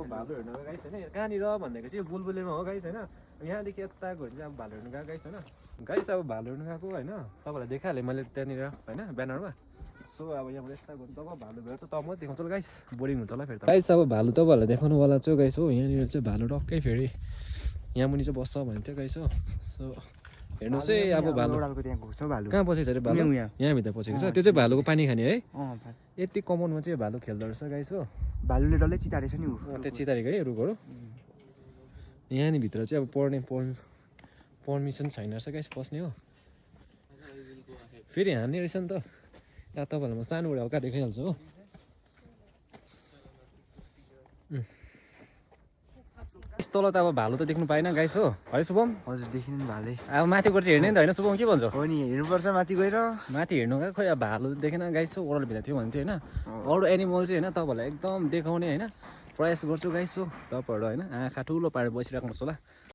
भालु हेर्न गएको गाइस होइन कहाँनिर भनेको चाहिँ बुलबुलेमा हो गाइस होइन यहाँदेखि यता गयो भने चाहिँ अब भालु हेर्न गएको गाइस होइन गाइस अब भालु हेर्न गएको होइन तपाईँलाई देखाइहालेँ मैले त्यहाँनिर होइन ब्यानरमा सो अब यहाँबाट यता गयो तब भालु भेट्छ तब म देखाउँछु गाइस बोरिङ हुन्छ होला फेरि त गाइस अब भालु तपाईँहरूलाई देखाउनुवाला छु गाइस हो यहाँनिर चाहिँ भालु टक्कै फेरि यहाँ मुनि चाहिँ बस्छ भनेको थियो गाइस हो सो हेर्नुहोस् है अब भालु कहाँ पसेको छ अरे भालु यहाँभित्र पसेको छ त्यो चाहिँ भालुको पानी खाने है यति कमानमा चाहिँ भालु खेल्दो रहेछ गाइस हो भालुले डल्लै चितारेछ नि त्यो चितारेको है रुखहरू यहाँनिर भित्र चाहिँ अब पढ्ने पर्मिसन छैन रहेछ गाइस पस्ने हो फेरि हान्ने रहेछ नि त यहाँ तपाईँहरूलाई म सानोबाट हल्का देखाइहाल्छु हो तल त अब भालु त देख्नु पाएन गाइस हो है शुभम हजुर देखिनु भाले अब माथि गएर चाहिँ हेर्ने नि त होइन शुभम के भन्छ हो नि हेर्नुपर्छ माथि गएर माथि हेर्नु गएको खोइ अब भालु देखेन गाइस हो ओह्रालो भित्र थियो भन्थ्यो होइन अरू एनिमल चाहिँ होइन तपाईँहरूलाई एकदम देखाउने होइन प्रयास गर्छु गाइस हो तपाईँहरू होइन आँखा ठुलो पारेर बसिराख्नुहोस् होला